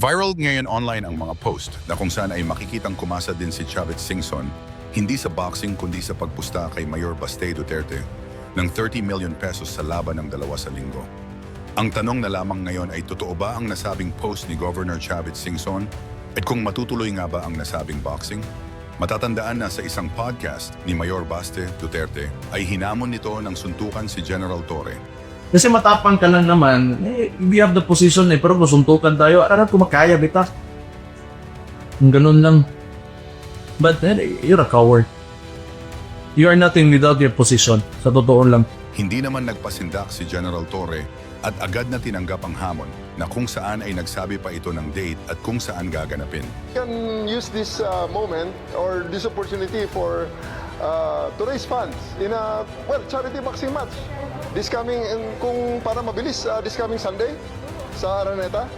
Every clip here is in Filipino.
Viral ngayon online ang mga post na kung saan ay makikitang kumasa din si Chavit Singson hindi sa boxing kundi sa pagpusta kay Mayor Baste Duterte ng 30 million pesos sa laban ng 2 sa linggo. Ang tanong na lamang ngayon ay totoo ba ang nasabing post ni Governor Chavit Singson at kung matutuloy nga ba ang nasabing boxing? Matatandaan na sa isang podcast ni Mayor Baste Duterte ay hinamon nito ng suntukan si General Torre. Kasi matapang ka lang naman, we have the position pero kung suntukan tayo, aram ko makaya, bita. Ganun lang. But you're a coward. You are nothing without your position. Sa totoo lang. Hindi naman nagpasindak si General Torre at agad na tinanggap ang hamon na kung saan ay nagsabi pa ito ng date at kung saan gaganapin. Can use this moment or this opportunity for to raise funds in a charity boxing match this coming kung para mabilis this coming Sunday sa Araneta.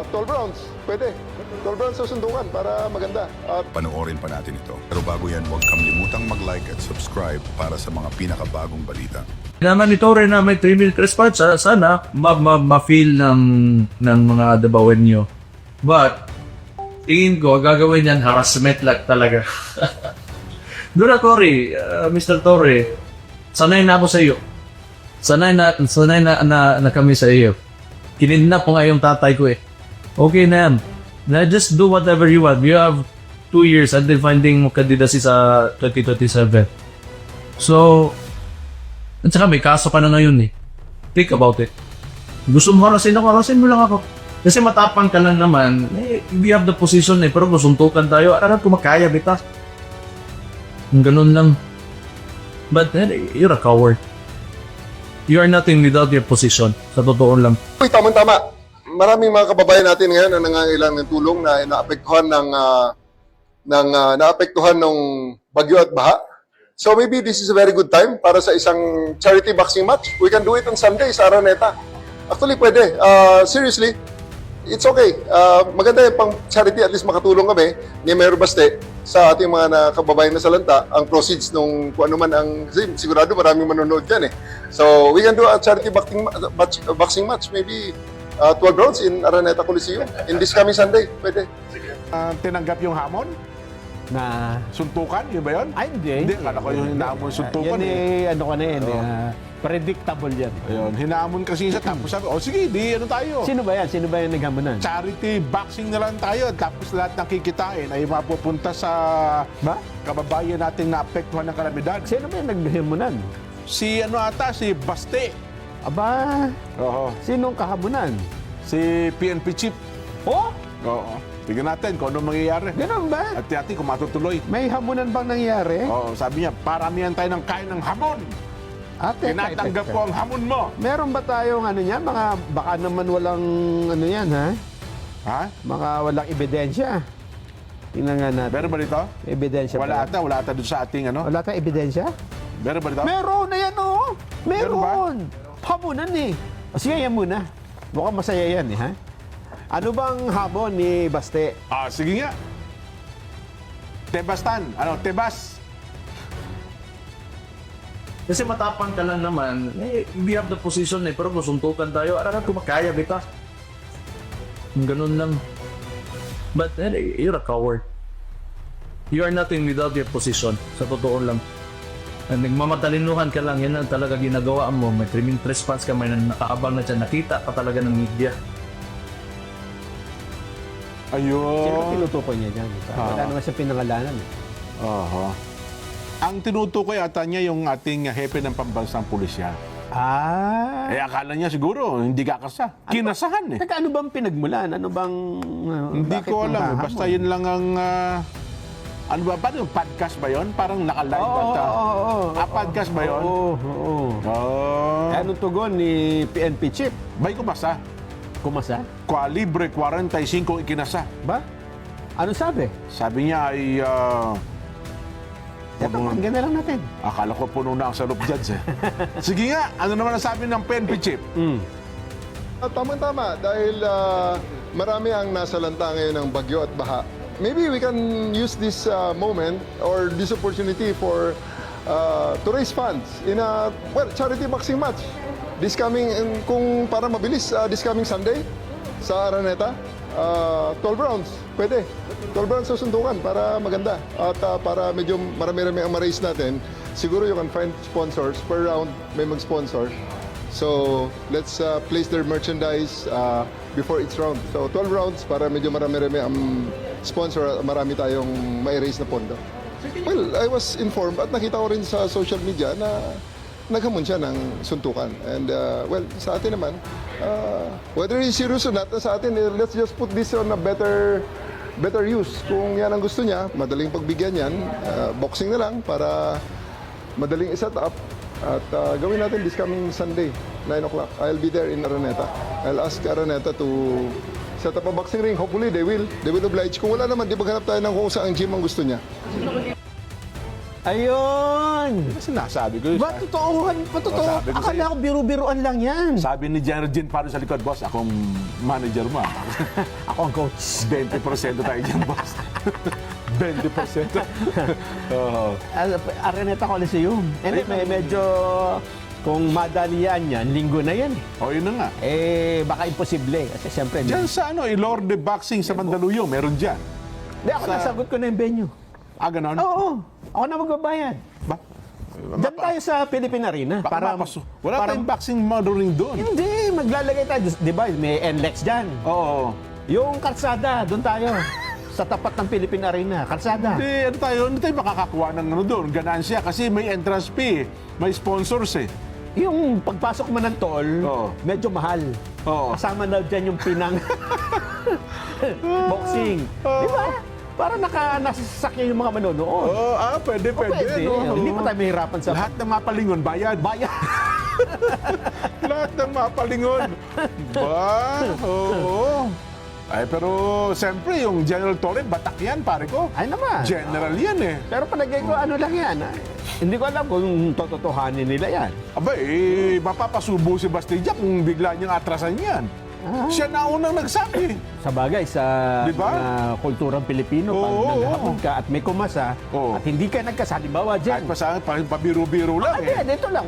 12 rounds, pwede. 12 rounds sa sundukan para maganda. Panoorin pa natin ito. Pero bago yan, huwag kang limutang mag-like at subscribe para sa mga pinakabagong balita. Naman ito rin na may 3 million response, sana ma-feel ng mga dabawen nyo. But, tingin ko, gagawin yan, harassment lang talaga. Doon ako Mr. Torre, sanay na ako sa iyo. Sanay na kami sa iyo. Kinidnap ko nga yung tatay ko eh. Okay na yan. Now just do whatever you want. You have 2 years until finding mo kandidacy sa 2027. So, at saka may kaso ka na ngayon eh. Think about it. Gusto mo harasin mo lang ako. Kasi matapang ka lang naman, we have the position pero kung suntukan tayo, aram ko makaya, bita. Ganun lang. But you're a coward. You are nothing without your position. Sa totoo lang. Uy, tama-tama. Maraming mga kababayan natin ngayon na nangangailangan ng tulong na naapektuhan ng bagyo at baha. So maybe this is a very good time para sa isang charity boxing match. We can do it on Sunday sa Araneta. Actually, pwede. Seriously, it's okay. Maganda yung pang charity, at least makatulong kami ni Mayor Baste sa ating mga kababayan na salanta, ang proceeds nung kung ano man ang, sigurado maraming manonood yan eh. So, we can do a charity boxing match, maybe 12 rounds in Araneta Coliseum in this coming Sunday. Pwede. Tinanggap yung hamon? Na Suntukan? Yun ba yun? ay hindi. Hindi, kala ko yung hinahamon suntukan yan eh. ano ka na yan, predictable yan. Ayun, hinahamon kasi siya tapos sabi, sige, di ano tayo. Sino ba yan? Sino ba yung naghamunan? Charity boxing na lang tayo. Tapos lahat ng kikitain ay mapupunta sa kababayan nating naapektuhan ng kalamidad. Sino ba yung naghamunan? Si si Baste. Aba, Oo. sinong kahamunan? Si PNP Chief. Oh, Oo. Tignan natin kung ano mangyayari. ganun ba? At yati kung matutuloy. May hamunan bang nangyari? Oo, sabi niya, paramihan tayo ng kain ng hamon. Ate, Tinatanggap ko ang hamon mo. Meron ba tayong baka naman walang yan, ha? Ha? Mga walang ebidensya. Tingnan nga natin. Meron ba dito? Ebidensya Wala pa. ata doon sa ating ano. Wala tayong ebidensya? Meron ba dito? Meron na yan, oh! Meron ba? Meron! Hamunan eh. O sige, yan muna. Mukhang masaya yan eh, ha? Ano bang hamon ni Baste? Sige nga. Tebastan. Tebas. Kasi matapang ka lang naman, we have the position pero kung suntukan tayo, aram ko makaya, bita. Ganun lang. But you're a coward. You are nothing without your position. Sa totoo lang. Nagmamatalinuhan ka lang, yan ang talaga ginagawa mo. May criminal trespass ka, may nakaabang na dyan, nakita ka talaga ng media. Sino Ayun. tinutukoy niya dyan? Wala naman siya pinangalanan. Oho. Ang tinutukoy ata niya yung ating hepe ng pambansang pulisya. Akala niya siguro, hindi kakasa. Kinasahan eh. Teka, ano bang pinagmulan? Ano bang... Hindi bakit ko alam. nahahamon? Basta yun lang ang... ano ba? Paano yung podcast ba yun? Parang naka-live ata. Podcast ba yun? Oo. Oh. Anong tugon ni PNP Chief? Bay ko basta. Kumasa? Libre 45 ikinasa. Ba? Ano sabi? Sabi niya ay... Ito, pakinggan na lang natin. akala ko puno na ang salop judge eh. Sige nga, ano naman ang sabi ng PNP Chief? Tama-tama, dahil marami ang nasalanta ngayon ng bagyo at baha. Maybe we can use this moment or this opportunity for to raise funds in a charity boxing match this coming kung para mabilis this coming Sunday sa Araneta. 12 rounds, pwede. 12 rounds sa suntukan para maganda. At para medyo marami-rami ang ma-raise natin, siguro you can find sponsors. Per round, may mag-sponsor. So, let's place their merchandise before each round. So, 12 rounds para medyo marami-rami ang sponsor at marami tayong ma-raise na pondo. Well, I was informed at nakita ko rin sa social media na naghamon siya ng suntukan. And, well, sa atin naman, whether he's serious or not, sa atin, let's just put this on a better use. Kung yan ang gusto niya, madaling pagbigyan yan, boxing na lang para madaling iset up. At gawin natin this coming Sunday, 9 o'clock. I'll be there in Araneta. I'll ask Araneta to set up a boxing ring. Hopefully, they will oblige. Kung wala naman, di maghanap tayo ng kung saan gym ang gusto niya. Ayun! Sinasabi ko yun. Ba, totoo? Sabi ko Akala ko biru-biruan lang yan. Sabi ni General Jean Paro sa likod, boss, akong manager mo. Ako ang coach. 20% tayo dyan, boss. 20%. Oo. Araneta Coliseum. And medyo, kung madalian yan, linggo na yan. O, yun na nga. Baka imposible. Kasi siyempre, Diyan sa Ilorde Boxing sa Mandaluyong, meron dyan. Hindi, ako nasagot ko na yung venue. Ganon? Oo. Ako na magbabayad. Ba? Diyan tayo sa Philippine Arena. Wala tayong boxing modeling doon. Hindi, maglalagay tayo. Di ba, may NLEX dyan. Oo. Yung kalsada, doon tayo. Sa tapat ng Philippine Arena, kalsada. Hindi tayo makakakuha ng doon, ganansya, kasi may entrance fee, may sponsors eh. Yung pagpasok mo ng toll, Oo. medyo mahal. Oo. Kasama na dyan yung pinang boxing. Di ba? Para nasasakyan yung mga manonood. Pwede. no? Hindi pa tayo mahirapan sa Lahat ng mapalingon, bayad. bayan. Lahat ng mapalingon. Ba? Oo. Ay, pero siyempre, yung General Torre, batak yan, pare ko. Ay naman. General yan eh. Pero palagay ko, ano lang yan. Hindi ko alam kung tototohanin nila yan. Aba mapapasubo si Bastilla kung bigla niyang atrasan yan. Siya na unang nagsabi. Sa bagay, sa Diba? mga kulturang Pilipino, pag Oo. naghahabol ka at may kumasa, Oo. at hindi ka nagkasalimbawa Kahit dyan. pabiro-biro lang eh. Dito lang,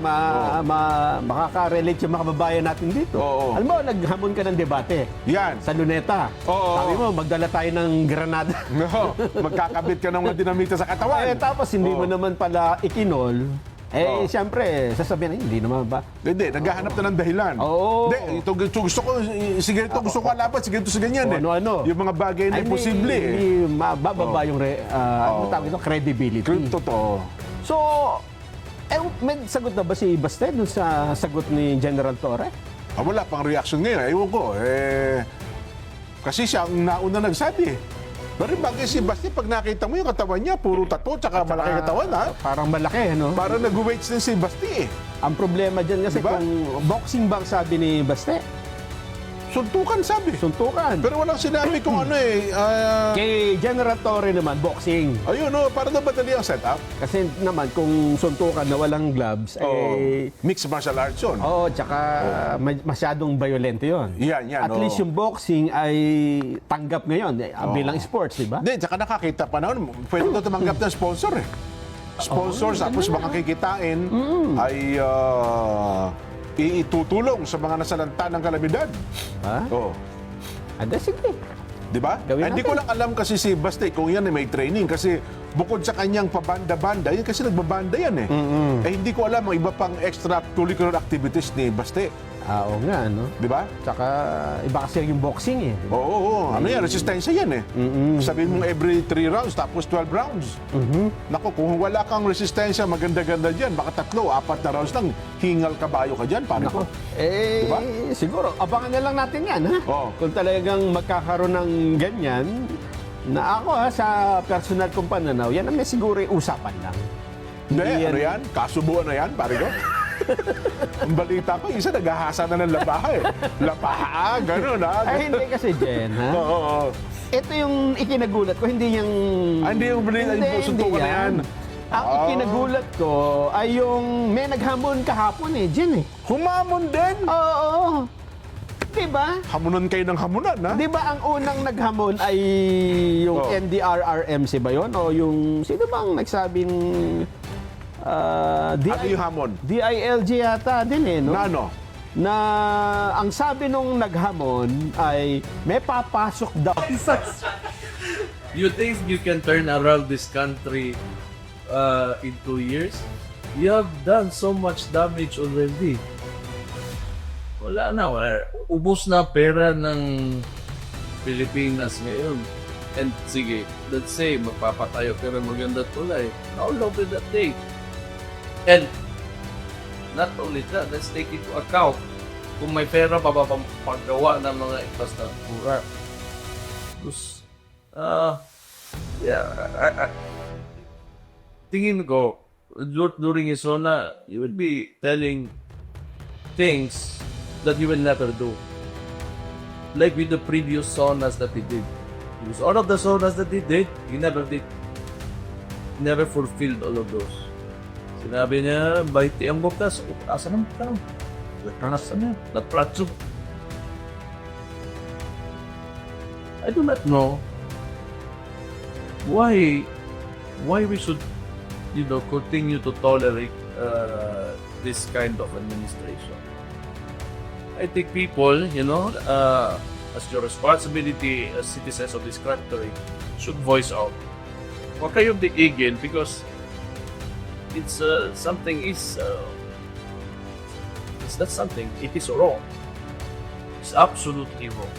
makaka-relate yung mga kababayan natin dito. Oo. Alam mo, naghamon ka ng debate Yan. sa Luneta. Oo. Sabi mo, magdala tayo ng granada. No, magkakabit ka ng mga dinamita sa katawan. Tapos hindi mo Oo. naman pala ikinol. Oo. Siyempre, sasabihin, hindi naman ba? Hindi, naghahanap na ng dahilan. Oo. Hindi, ito gusto ko, sige ito gusto ko alabat, sige ito sa ganyan O, eh. ano-ano. Yung mga bagay na Ay, imposible eh. Hindi mabababa yung ano tawag ito, credibility. Totoo. So, may sagot na ba si Baste dun sa sagot ni General Torre? Wala pang reaction ngayon. Ewan ko. Kasi siya ang nauna nagsabi eh. Pero bagay si Basti, pag nakita mo yung katawan niya, puro tato, tsaka malaki katawan ha. Parang malaki, ano? Parang nag-weights din si Basti eh. Ang problema dyan kasi Diba? kung boxing bang sabi ni Baste, Suntukan sabi. suntukan. Pero walang sinabi kung ano eh. Kay General Torre naman, boxing. Ayun para na madali ang setup. Kasi naman, kung suntukan na walang gloves, Mixed martial arts yun. tsaka masyadong violento yun. Yan, At least yung boxing ay tanggap ngayon bilang sports, di ba? Hindi, tsaka nakakita pa naman. Pwede ito tumanggap ng sponsor eh. Sponsors, tapos mga kikitain ay itutulong sa mga nasalanta ng kalamidad. Ha? Oo. Sige. Di ba? Gawin Hindi natin. ko lang alam kasi si Baste kung yan ay may training kasi bukod sa kanyang pabanda-banda, yun kasi nagbabanda yan eh. Hindi ko alam ang iba pang extracurricular activities ni Baste. Oo nga, no? Di ba? Tsaka iba kasi yung boxing eh. Oo. Ano yan? Resistensya yan eh. Sabihin mo every 3 rounds tapos 12 rounds. Naku, kung wala kang resistensya, maganda-ganda dyan. Baka 3-4 na rounds lang, hingal kabayo ka dyan, pare ko. Diba? Siguro, abangan na lang natin yan, ha? Oo. Kung talagang magkakaroon ng ganyan, na ako sa personal kong pananaw, yan ang may siguro usapan lang. Hindi, ano yan? Kasubuan na yan, pare ko. Ang balita ko, isa naghahasa na ng labaha eh. Labaha, gano'n ha? Ay, hindi kasi, Jen, ha? Oo. Ito yung ikinagulat ko, hindi yung... Hindi yung suntukan na yan. Ang ikinagulat ko ay yung may naghamon kahapon eh, Jen eh. Humamon din! Oo. Diba? Hamunan kayo ng hamunan, ha? Di ba ang unang naghamon ay yung Oh. NDRRMC ba yon o yung sino bang nagsabing Ano yung hamon? DILG yata din eh, no? Na ano? na ang sabi nung naghamon ay may papasok daw. You think you can turn around this country in 2 years? You have done so much damage already. Wala na. Ubus na pera ng Pilipinas ngayon. And sige, let's say, magpapatayo pero maganda tulay. How long will that take? And not only that, let's take into account kung may pera pa ba paggawa ng mga infrastruktura. Tapos, yeah, tingin ko, during his zona, you will be telling things that you will never do. Like with the previous zonas that he did. Because all of the zonas that he did, he never did. He never fulfilled all of those. Sinabi niya, baiti ang bukas, asa ng bukas. Nasa niya, natratso. I do not know why we should, continue to tolerate this kind of administration. I think people, as your responsibility as citizens of this country, should voice out. Huwag kayong diigin because it's not something, it is wrong. It's absolutely wrong.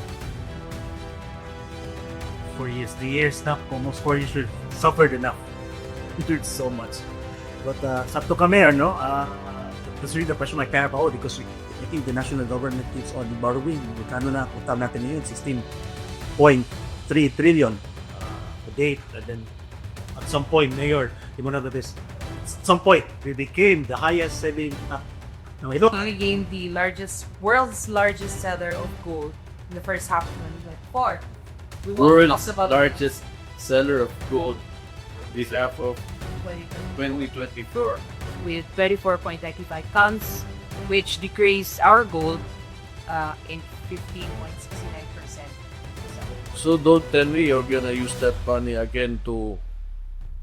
4 years, 3 years na, almost 4 years, we've suffered enough. Endured so much. But sakto kami, that's really the question I care about because I think the national government keeps on borrowing. Magkano na, utang natin ngayon, 16.3 trillion to date. And then, at some point, Mayor, you know this, at some point, we became the highest selling, no, ito, We became the world's largest seller of gold in the first half of 2024. We won't World's talk about largest seller of gold this half of 2024 2024. with 24.95 tons, which decreased our gold in 15.69%. So don't tell me you're gonna use that money again to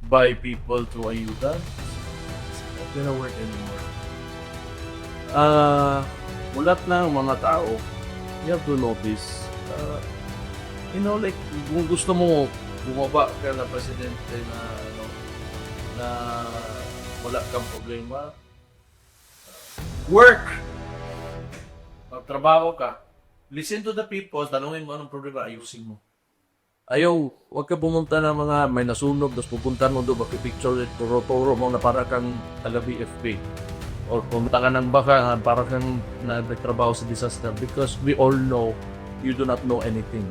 buy people to ayuda. It's not gonna work anymore. Mulat ng mga tao, you have to notice, like, kung gusto mo bumaba ka na presidente na wala kang problema, work! Magtrabaho ka. Listen to the people, tanungin mo anong problema, ayusin mo. Ayaw, huwag ka pumunta ng mga may nasunog, tapos pupunta mo doon, makipicture it, turo-turo mo na para kang taga-BFP. Or pumunta ka ng baka, para kang nagtrabaho sa disaster. Because we all know, you do not know anything.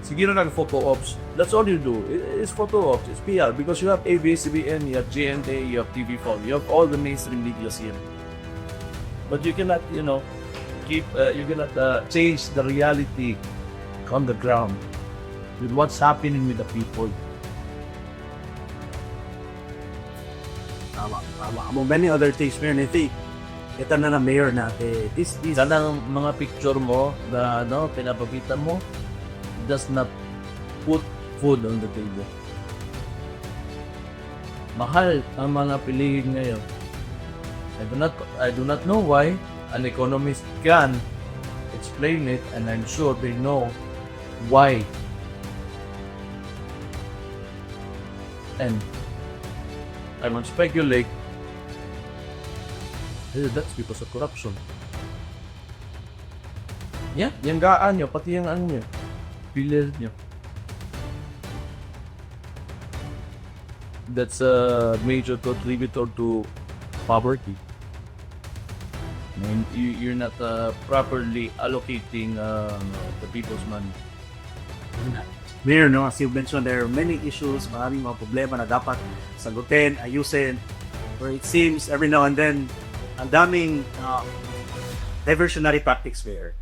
Sige na photo ops. That's all you do. It's photo ops. It's PR. Because you have ABS-CBN, you have GNA, you have TV4. You have all the mainstream media here. But you cannot, you cannot change the reality on the ground with what's happening with the people. among many other things, Mayor, I think, ito na Mayor natin. This Sana ang mga picture mo na pinapabitan mo does not put food on the table. Mahal ang mga pilihin ngayon. I do not know why. An economist can explain it, and I'm sure they know why. And I won't speculate. That's because of corruption. Yeah, yung gaan nyo, pati yung ano nyo, pilir nyo. That's a major contributor to poverty. I mean, you're not properly allocating the people's money. Mayor, as you mentioned, there are many issues, maraming mga problema na dapat sagutin, ayusin, where it seems every now and then, ang daming diversionary tactics, Mayor.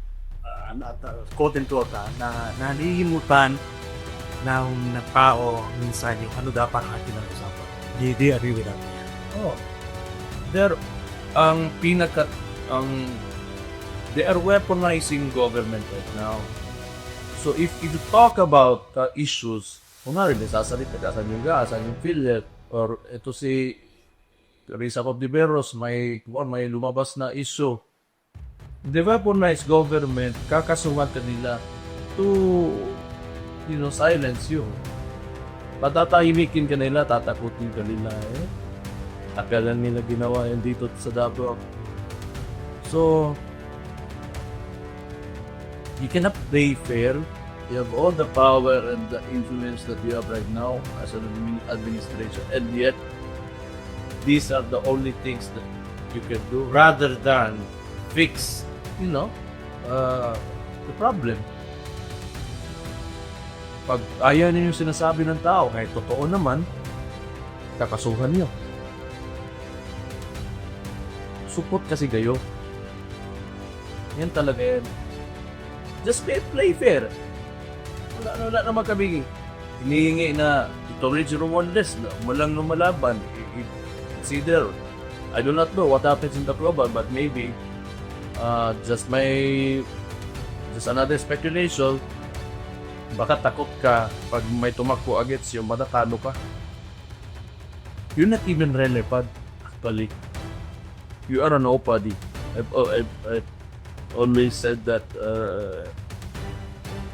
Quote and quote, na nalilimutan ng tao minsan yung ano dapat atin ang usapan. Do you agree with that, Mayor? Oh, they are weaponizing government right now. So if you talk about issues, kung nga rin, sasalita ka, asan yung Philip, or ito si Teresa Cobdeveros, may lumabas na issue. the weaponized government, kakasuhan ka nila to, silence you. Patatahimikin ka nila, tatakutin ka nila eh. Akala nila ginawa yan dito sa Davao. So, you cannot play fair. You have all the power and the influence that you have right now as an administration, and yet these are the only things that you can do rather than fix, the problem. Pag ayaw ninyo sinasabi ng tao, kahit totoo naman, kakasuhan niyo. Support kasi kayo. Yan talaga yan. Just play fair. Wala naman kami hinihingi na ito Rich Romualdez na umalang lumalaban. It's either, I do not know what happens in the global, but maybe just another speculation. Baka takot ka pag may tumakbo against you, matatalo ka. You're not even relevant, actually. You are a nobody. I've always said that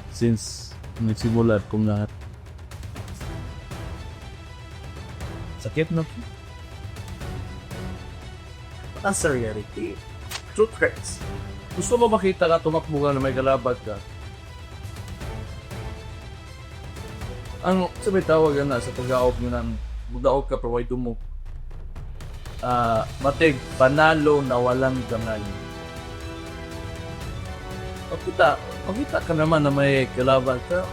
since nagsimula kong lahat. Sakit na po. But that's the reality. Truth hurts. Gusto mo makita ka, tumakbo ka na may kalaban ka. Ang sabi tawag na sa pag-aop mo ng mag-aop ka, provide mo. Matig, panalo na walang gamay. Pakita ka naman na may kalaban ka.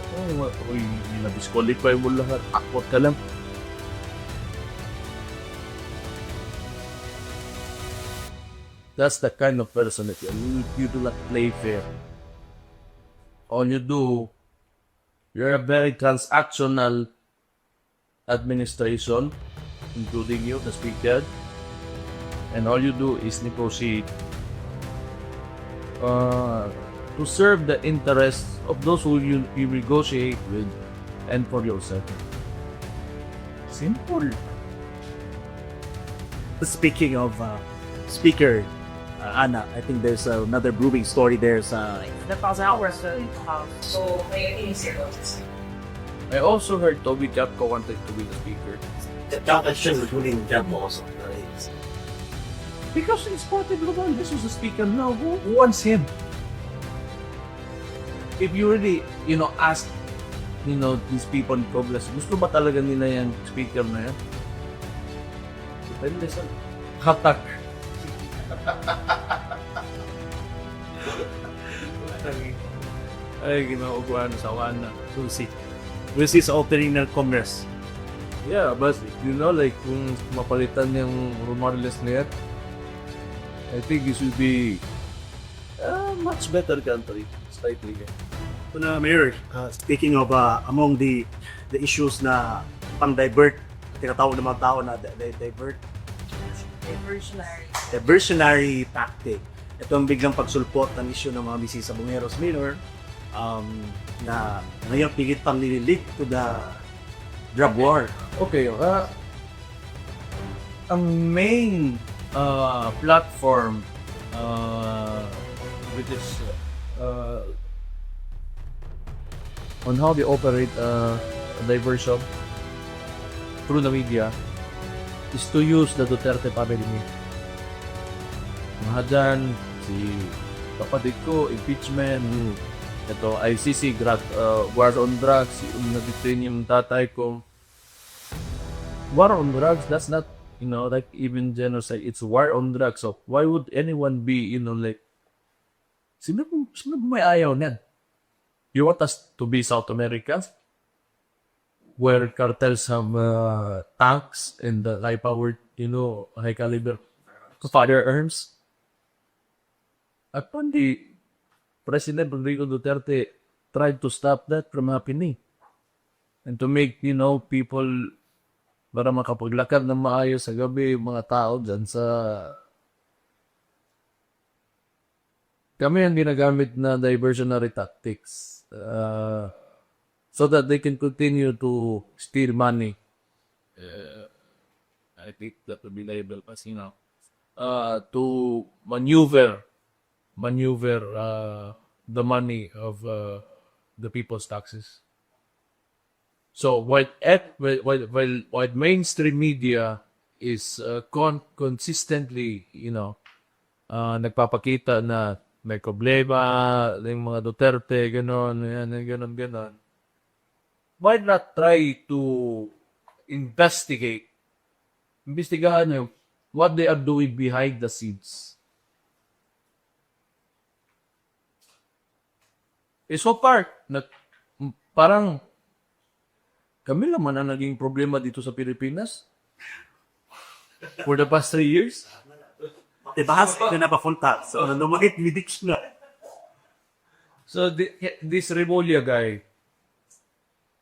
Uy, na-disqualify mo lahat. Akwat ka lang. That's the kind of person that you do not play fair. All you do, you're a very transactional administration, including you, the speaker, and all you do is negotiate to serve the interests of those who you negotiate with and for yourself. Simple. Speaking of speaker, Anna, I think there's another brewing story there sa The hours house. So, may inisip. I also heard Toby Japko wanted to be the speaker. the competition between them also. Because it's Sporting Global, this was the speaker now. Who wants him? If you really, ask, these people in Coblas, gusto ba talaga nila yung speaker na yan? Depende sa hatak. Ay, ginauguan sa wana. We'll see sa opening ng Congress. Yeah, but kung mapalitan yung Romales na yan, I think this will be a much better country, slightly. Kuna Mayor, speaking of among the issues na pang-divert, tinatawag ng mga tao na divert, diversionary tactic. Ito ang biglang pagsulpot ng issue ng mga bisisa Bungeros Minor na ngayon pigit pang nililik to the drug war. Okay, ang main platform which is on how they operate diversion through the media is to use the Duterte family name. Mga dyan, si kapatid ko, impeachment, ito, ICC, war on drugs, na-detain yung tatay ko. War on drugs, that's not, like even genocide, it's war on drugs. So why would anyone be, sino may ayaw niyan? You want us to be South America? Where cartels have tanks and high-powered, high caliber firearms. At pandi, President Rodrigo Duterte tried to stop that from happening. And to make, people para makapaglakad ng maayos sa gabi, mga tao dyan sa... Kami ang ginagamit na diversionary tactics. So that they can continue to steal money. I think that would be labeled as, to maneuver maneuver the money of the people's taxes. So while mainstream media is consistently, nagpapakita na may problema, yung mga Duterte, ganon. Why not try to investigahan nyo what they are doing behind the scenes? So far, parang kami naman ang naging problema dito sa Pilipinas for the past 3 years. Ibahas ko na papunta. So, lumagit lidiks na. So this Remulla guy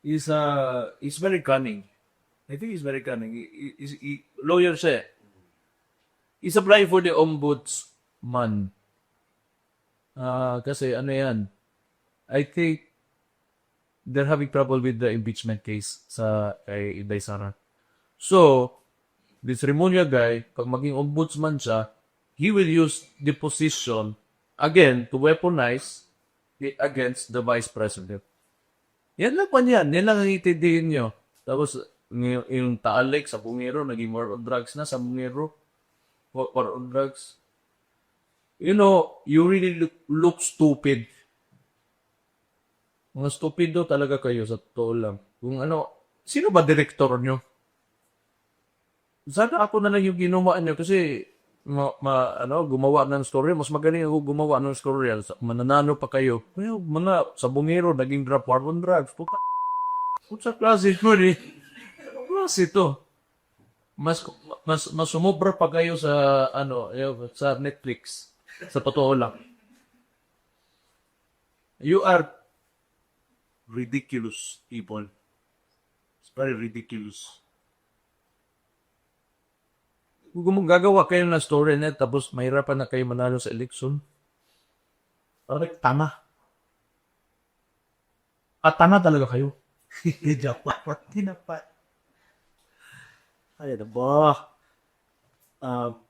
is very cunning. I think he's very cunning. Lawyer siya. He's applying for the ombudsman. Kasi ano yan, I think they're having trouble with the impeachment case sa kay Inday Sara. So, this Remulla guy, pag maging ombudsman siya, he will use the position, again, to weaponize it against the vice president. Yan lang pa yan. Yan lang ang itindihin nyo. Tapos, yung Taalik sa Bungero, naging war on drugs na sa Bungero. War on drugs. You really look stupid. Mga stupido talaga kayo sa totoo lang. Kung sino ba direktor nyo? Sana ako na lang yung ginawa nyo kasi gumawa ng story. Mas magaling ako gumawa ng story. Mananano pa kayo. Mga sa Bungero, naging war on drugs. Sa klase mo eh. Anong klase ito? Mas sumobra pa kayo sa sa Netflix. Sa totoo lang. You are ridiculous people. It's very ridiculous. Kung gagawa kayo ng story net tapos mahirapan na kayo manalo sa election, parang tama. At tama talaga kayo. Joke lang. Tinapat. Ay, ba?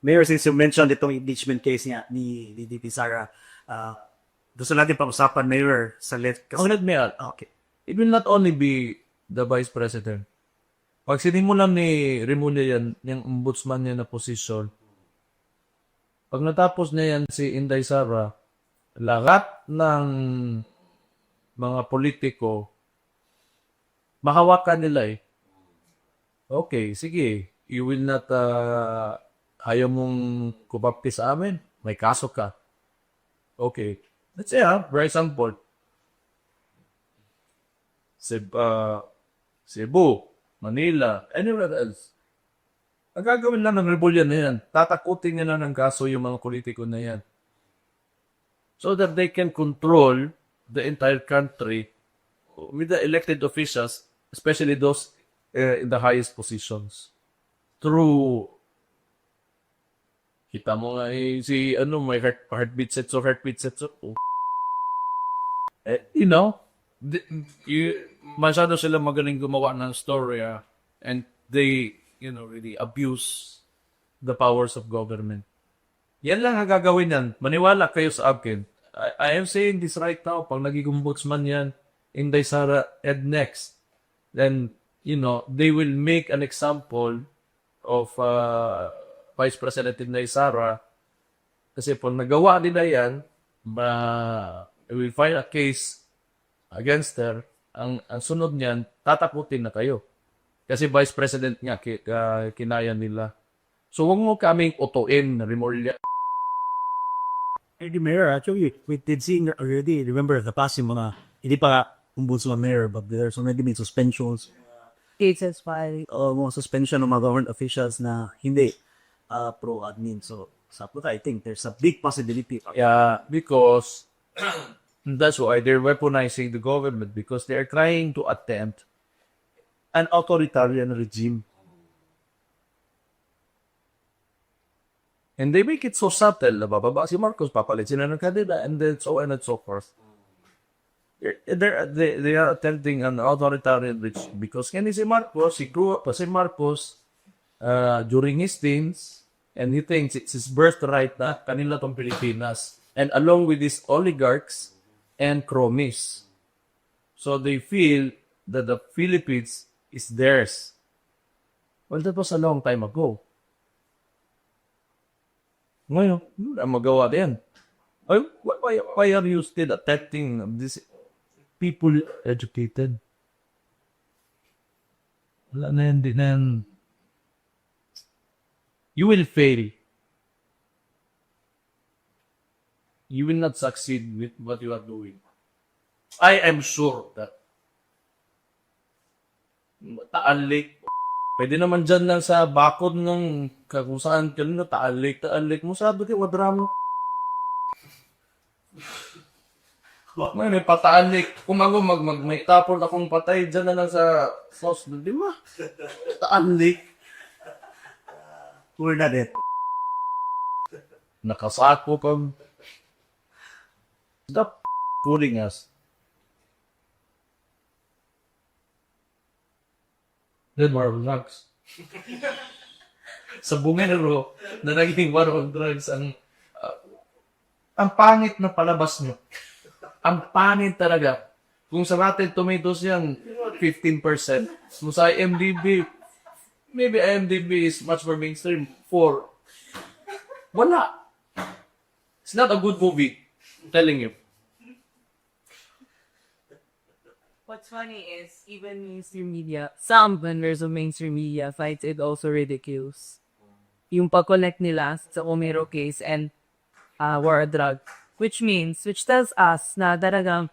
Mayor, since you mentioned itong impeachment case niya ni DP Sara, gusto natin pag-usapan, Mayor, sa left. Let me add, Okay. it will not only be the Vice President. Pag sinimulan ni Remulla yan, yung ombudsman niya na posisyon, pag natapos niya yan si Inday Sara, lahat ng mga politiko, mahawakan nila eh. Okay, sige. You will not, ayaw mong kumapti sa amin, may kaso ka. Okay. Let's say, for example, Cebu, Manila, anywhere else. Ang gagawin lang ng rebellion na yan, tatakutin nila ng kaso yung mga politiko na yan. So that they can control the entire country with the elected officials, especially those in the highest positions. Through, kita mo nga may heartbeat sensor. Oh. Masyado sila magaling gumawa ng story and they, really abuse the powers of government. Yan lang ang gagawin yan. Maniwala kayo sa akin. I am saying this right now. Pag naging ombudsman yan, Inday Sara, and next, then, they will make an example of Vice President Inday Sara. Kasi pag nagawa nila yan, we will file a case against her. Ang sunod niyan, tatakutin na kayo. Kasi Vice President nga, kinaya nila. So, huwag mo kaming utuin, Remulla. The Mayor, actually, we did see already, remember, the past yung mga, hindi pa ombudsman mayor, but there's already been suspensions. Cases filed. Mga suspension ng mga government officials na hindi pro-admin. So, I think there's a big possibility. Yeah, because that's why they're weaponizing the government because they're trying to attempt an authoritarian regime. And they make it so subtle na bababa si Marcos, papalit sila ng kanila, and then so on and so forth. They are attempting an authoritarian regime because si Marcos, he grew up si Marcos during his teens, and he thinks it's his birthright na kanila tong Pilipinas. and along with these oligarchs and cronies. So they feel that the Philippines is theirs. Well, that was a long time ago. Ngayon, ang magawa din. Ay, why are you still attacking these people educated? Wala na yan, di na yan. You will fail. You will not succeed with what you are doing. I am sure that Taal Lake, pwede naman dyan lang sa bakod ng kung saan ka na Taal Lake mo, sabi ko, wadramo. May Taal Lake, kung ako may tapon akong patay dyan na lang sa sauce, di ba? Taal Lake. We're not it. Nakasako kang stop fooling us. Then war of drugs. Sa bungero na naging war of drugs ang pangit na palabas nyo. Ang pangit talaga. Kung sa Rotten Tomatoes yan, 15%. Kung sa IMDb, maybe IMDb is much more mainstream. 4. Wala. It's not a good movie. I'm telling you. What's funny is even mainstream media, some vendors of mainstream media finds it also ridiculous. Yung pag-connect nila sa Omero case and war on drug, which tells us na talagang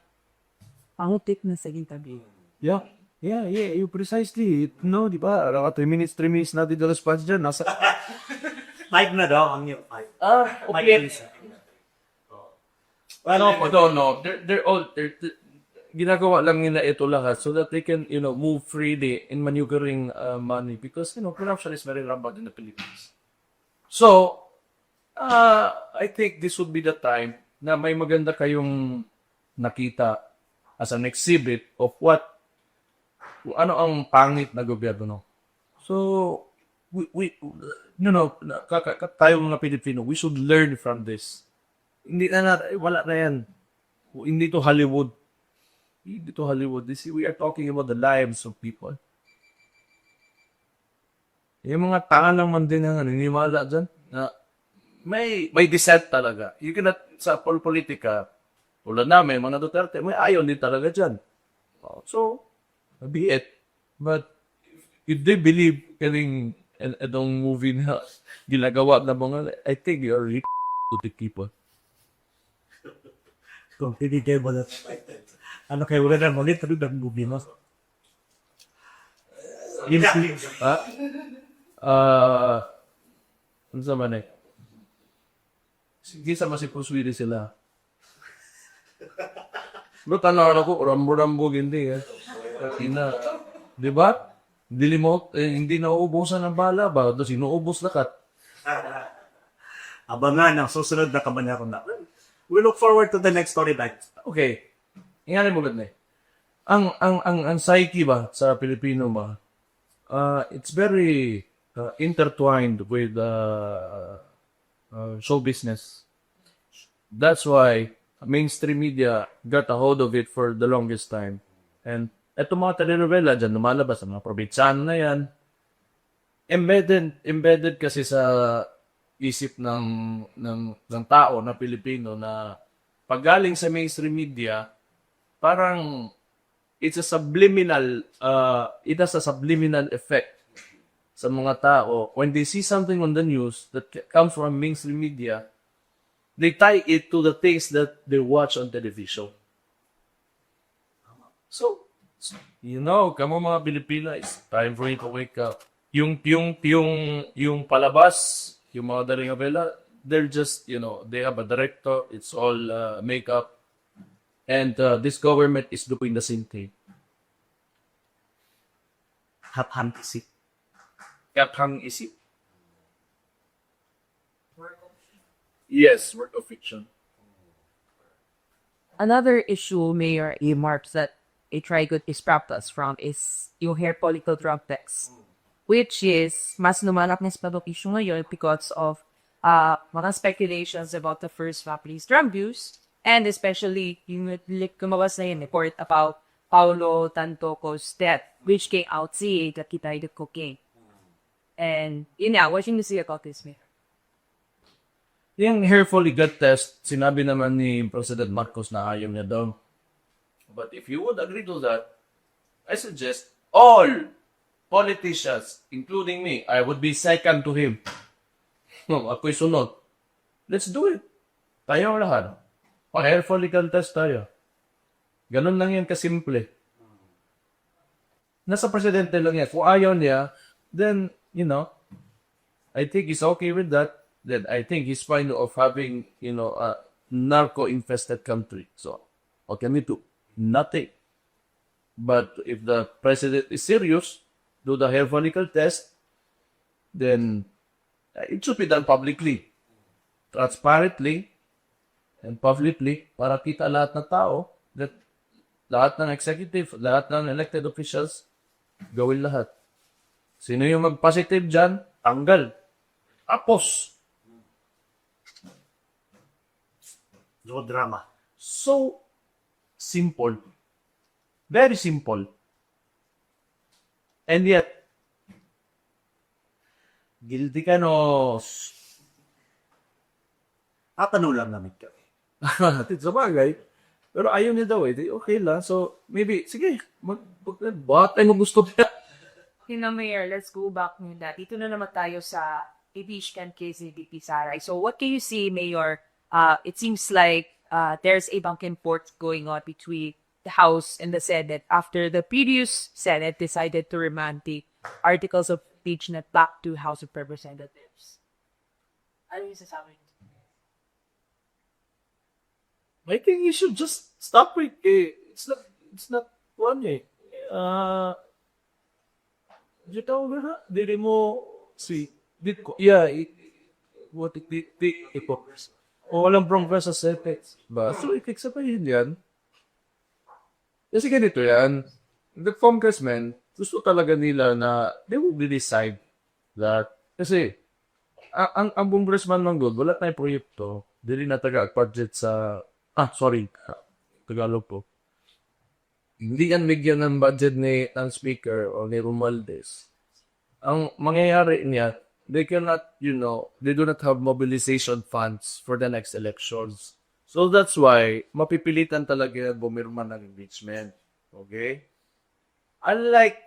pangutik na sa tabi. Yeah, you precisely. No, di ba? 3 minutes natin the response dyan. Nasa... Mike na daw ang yung Mike. okay. Lisa. No. They're ginagawa lang nila ito lahat so that they can, move freely in maneuvering money because, corruption is very rampant in the Philippines. So, I think this would be the time na may maganda kayong nakita as an exhibit of ano ang pangit na gobyerno. So, tayo mga Pilipino, we should learn from this. Wala na yan. Hindi to Hollywood. We are talking about the lives of people. Yung mga tanga lang man din ang naniniwala dyan na may dissent talaga. You cannot, sa politika, tulad namin, mga Duterte, may ayaw din talaga dyan. So, be it. But, if they believe itong movie na ginagawa na mga, I think you're to the people. Kung hindi kayo mo na ano kayo wala na ulit pero ng movie mo. Ano sa man eh? Sige sa masipuswiri sila. Bro, tanaw ako, rambo-rambo hindi eh. Di ba? Hindi nauubusan ng bala ba? Tapos inuubos lakat. Abangan ang susunod na kabanyakan na. We look forward to the next storyline. Okay. Ingatan mo ganda eh. Ang psyche ba sa Pilipino ba? It's very intertwined with show business. That's why mainstream media got a hold of it for the longest time. And eto mga telenovela dyan, lumalabas ang mga probinsyano na yan. Embedded kasi sa isip ng tao na Pilipino na paggaling sa mainstream media, parang it has a subliminal effect sa mga tao. When they see something on the news that comes from mainstream media, they tie it to the things that they watch on television. So, kamo mga Pilipino, it's time for you to wake up. Yung palabas, yung mga telenovela, they're just, they have a director, it's all makeup. And this government is doing the same thing. Hapham isip. Kaphang isip. Yes, work of fiction. Another issue Mayor remarks that a trigood is us from is yung hair follicle drug text. Which is, mas lumalak na sa issue ngayon because of mga speculations about the first family's drug use, and especially yung kumabas na yung report about Paulo Tantoco's death, which came out CA that he died of cocaine. And yun nga, what you see about this, Mayor? Yung hair follicle test, sinabi naman ni President Marcos na ayaw niya daw. But if you would agree to that, I suggest all politicians, including me, I would be second to him. No, ako'y sunod. Let's do it. Tayo lahat. Hair follicle test tayo. Ganun lang yan kasimple. Nasa presidente lang yan. Kung ayaw niya, then, you know, I think he's okay with that. Then I think he's fine of having, you know, a narco-infested country. So, what can we do? Nothing. But if the president is serious, do the hair follicle test, then it should be done publicly, transparently, and publicly para kita lahat ng tao that lahat ng executive, lahat ng elected officials, gawin lahat. Sino yung mag-positive dyan? Tanggal. Tapos. No drama. So simple. Very simple. And yet, guilty ka no. Tatanong lang namin kami. Hatid sa bagay. Pero ayaw niya daw eh. Di okay lang. So, maybe, sige, ba't tayo gusto niya? You know, Mayor, let's go back to that. Dito na naman tayo sa impeachment case ni VP Sara. So what can you see, Mayor? It seems like there's a back and forth going on between the House and the Senate after the previous Senate decided to remand the articles of impeachment back to House of Representatives. Ano yung sasabi niyo? I think you should just stop it. Eh. It's not one eh. Di tawag na, dili mo si yeah, what it hypocrisy. O walang progress sa effects. Ba? So, ikik sabihin yan. Kasi ganito yan. The congressmen, gusto talaga nila na they will decide that. Kasi, ang congressman ng good, wala tayong proyekto. Dili na taga-budget sa, Tagalog po. Hindi yan bigyan ng budget ng speaker o ni Romualdez. Ang mangyayari niya, they cannot, they do not have mobilization funds for the next elections. So that's why, mapipilitan talaga bumirma ng impeachment. Okay? Unlike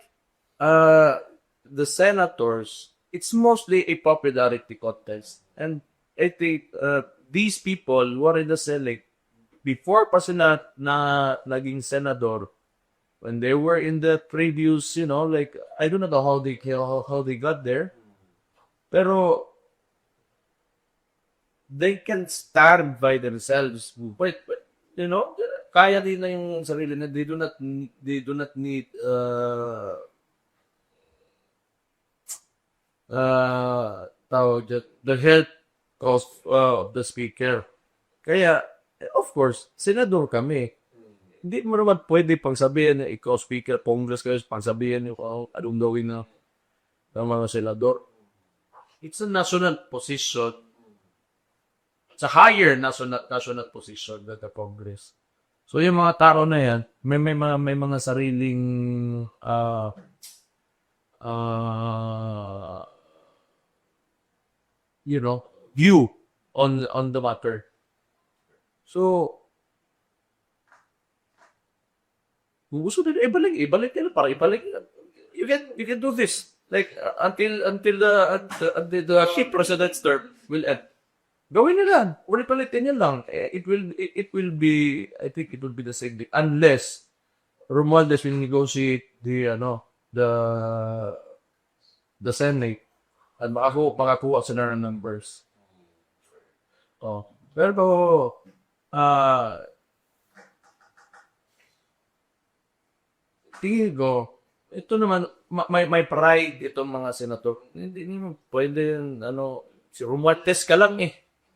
the senators, it's mostly a popularity contest. And I think these people who are in the Senate, before pa sila na naging senador, when they were in the previous, I don't know how they got there. Pero they can stand by themselves. But kaya nila yung sarili na they do not need the help of the speaker. Kaya, of course, senador kami. Hindi mo naman pwede pagsabihin na ikaw speaker, Congress kayo, pagsabihin nyo anong gawin ng mga senador. It's a national position. It's a higher national position than the Congress. So yung mga tao na yan, may mga sariling view on the matter. So kung gusto nila ibalik nila para ibalik. You can do this like until the president's term will end. Gawin nila. Ulit-ulitin nyo lang. It will be, I think it will be the same thing. Unless Romualdez will negotiate the Senate at makakuha sila ng numbers. Oh. Pero, tingin ko, ito naman, may pride itong mga senator. Hindi naman pwede, si Romualdez ka lang eh.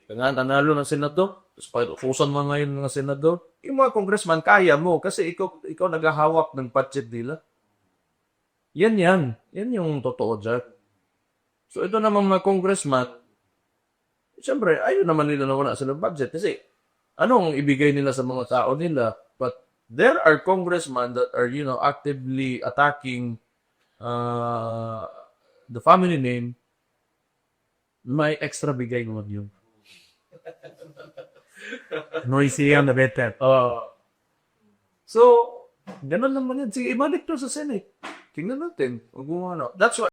Kaya nanalo ng senador, tapos pag-usan mo ngayon ng senador, yung mga congressman, kaya mo kasi ikaw naghahawak ng budget nila. Yan yung totoo dyan. So ito naman mga congressman, Siyempre, ayun naman nila na wala silang budget. Kasi, anong ibigay nila sa mga tao nila? But there are congressmen that are, actively attacking the family name. May extra bigay naman yun. Noisy on the better. So, ganun naman yan. Sige, ibalik to sa Senate. Tingnan natin. That's why